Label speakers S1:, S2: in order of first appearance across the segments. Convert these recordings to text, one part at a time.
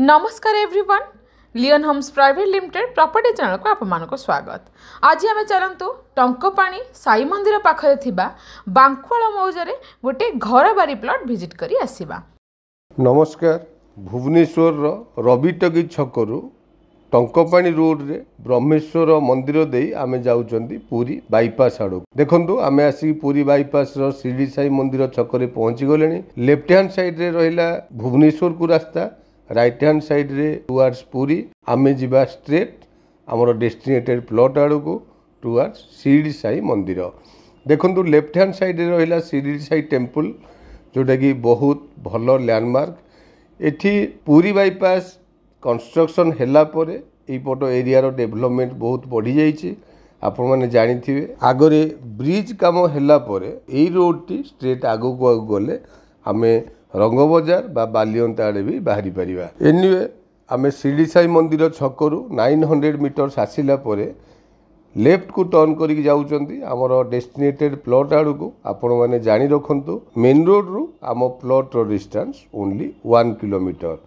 S1: नमस्कार everyone, Leon Homes private limited property channel को आपको स्वागत। आज आम चलतु टंकपाणी साई मंदिर पाखरे थिबा बांकुआल मौजारे गोटे घर बारी प्लॉट विजिट करी आसीबा।
S2: नमस्कार, भुवनेश्वर रवि टगी छकरू टंकपाणी रोड रे ब्रह्मेश्वर मंदिर दे आमे जाउचंदी पूरी बाईपास आड़ो। देखंतु आमे आसी पूरी बाईपास रो शिरडी साई मंदिर छकरे पहुंची गलेनी। लेफ्ट हैंड साइड रे रहिला भुवनेश्वर को रास्ता, राइट हैंड साइड रे टुवर्ड्स पूरी आमे जिबा स्ट्रेट हमर डेस्टिनेटेड प्लॉट आड़ो को टुवर्ड्स शिरडी साई मंदिर। देखंतु लेफ्ट हैंड साइड रे रहिला शिरडी साई टेम्पल, जोटा कि बहुत भलो लैंडमार्क। एठी पूरी बाईपास कंस्ट्रक्शन हैला परे एई पटो एरिया रो डेवलपमेंट बहुत बढ़ी जाइछि। आपण माने जानिथिबे आगरे ब्रिज काम हैला परे एई रोड टी स्ट्रेट आगो को गले आमे रंग बाजार बा बालियंता आड़े भी बाहरी परिबा। एनीवे आमे शिरडी साई मंदिर छकरू 900 मीटर्स आसिला परे लेफ्ट को टर्न करिक जाउचंदी हमर डेस्टिनेटेड प्लॉट आड़ू को। आपण माने जानि रखंतु मेन रोड रु आम प्लॉट रो डिस्टेंस ओनली 1 किलोमीटर।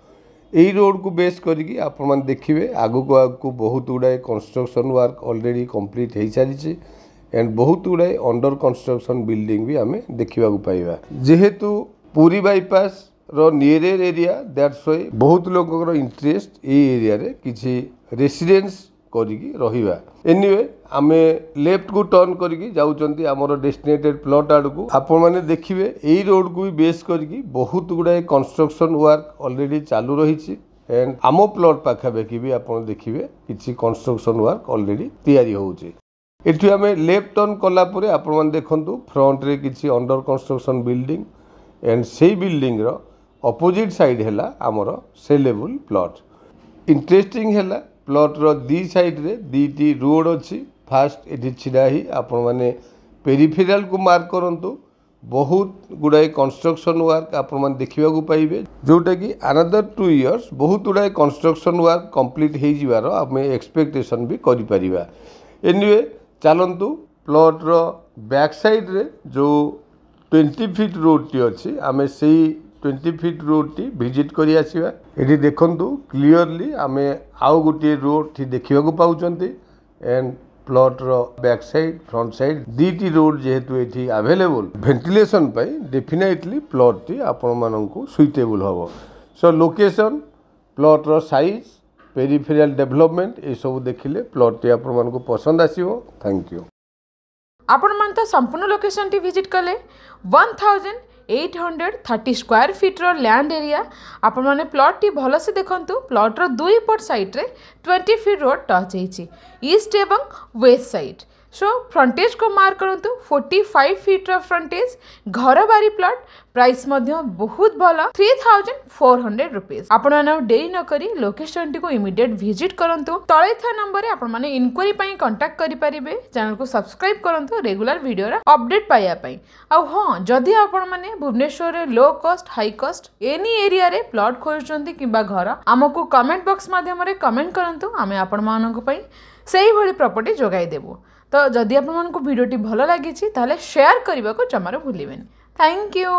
S2: एई रोड को बेस करिक आपण माने देखिबे आगो बहुत गुडाए कंस्ट्रक्शन वर्क ऑलरेडी कंप्लीट हो सारी एंड बहुत गुडाए अंडर कंस्ट्रक्शन बिल्डिंग भी आमे देखिबा को पाइबा। जेहेतु पूरी बाईपास रो नियर एरिया दैट्स व्हाई बहुत लोगों इंटरेस्ट ए एरिया रे किछि रेसिडेंस करिकी रहिबा। एनीवे आमे लेफ्ट को टर्न करिकी जाउचंती हमर डेस्टिनेटेड प्लॉट आड़ को। आपण माने देखिबे एई रोड को भी बेस करिकी बहुत गुडाए कंस्ट्रक्शन वर्क ऑलरेडी चालू रहिछि एंड आमो प्लॉट पाखा बेकी भी आपण देखिबे किछि कंस्ट्रक्शन वर्क ऑलरेडी तैयारी होउछि। एठी आमे लेफ्ट टर्न कला परे आपण माने देखंतु फ्रंट रे किछि अंडर कंस्ट्रक्शन बिल्डिंग एंड से बिल्डिंग रो अपोजिट साइड हैला हमर सेलेबल प्लॉट। इंटरेस्टिंग हैला प्लॉट रो दी साइड रे दीटी रोड अछि। फास्ट एठी छिडा ही आपण माने पेरिफेरल को मार्क करंतु बहुत गुडाए कंस्ट्रक्शन वर्क आपण माने देखिबा को पाइबे, जोटा कि अनदर 2 इयर्स बहुत गुडाए कंस्ट्रक्शन वर्क कंप्लीट हे जिवार आमे एक्सपेक्टेशन भी करि परिबा। एनीवे चलंतु प्लॉट रो बैक साइड रे जो 20 फीट रोड टी अच्छी आमे से 20 फीट रोड टी विजिट करी आसीबा। एठी देखंतु क्लियरली आमे आउ गोटे रोड टी देखिबा को पाउचंती एंड प्लॉट रो बैक साइड फ्रंट साइड दीटी रोड जेहेतु एठी अवेलेबल वेंटिलेशन पई डेफिनेटली प्लॉट टी आपण माननकु सुइटेबल हबो। सो लोकेशन, प्लॉट रो साइज, पेरिफेरल डेवलपमेंट ए सब देखिले प्लॉट टी आपण माननकु पसंद आसीबो। Thank you.
S1: आपण मान तो संपूर्ण लोकेशन टी विजिट कले 1830 स्क्वायर फीट रो लैंड एरिया। आपण माने प्लॉट टी भल से देखंतु। प्लॉट रो दुई पट साइड रे 20 फीट रोड टच होईची ईस्ट एवं वेस्ट साइड। सो फ्रंटेज को मार्क करंतु 45 फीट रो फ्रंटेज। घर बारी प्लॉट प्राइस मध्य बहुत भला 3400 रुपीस। आपण माने देरी न करी लोकेशन टी को इमीडिएट विजिट करंतु। तळे था नंबर रे आपण माने इंक्वायरी पई कांटेक्ट करि परिबे। चैनल को सब्सक्राइब करंतु रेगुलर वीडियो रा अपडेट पाइया पई। आ हां, जदि आपण माने भुवनेश्वर रे low cost high cost any area रे प्लॉट खोजचंती किबा घर हमकु कमेंट बॉक्स माध्यम रे कमेंट करंतु। आमे आपण मानक पई सेही भली प्रॉपर्टी जोगाई देबो। तो जदि आपण मानकु वीडियोटी भलो लागिछि ताले शेयर करबा को जमारो भूलिबेनी। Thank you.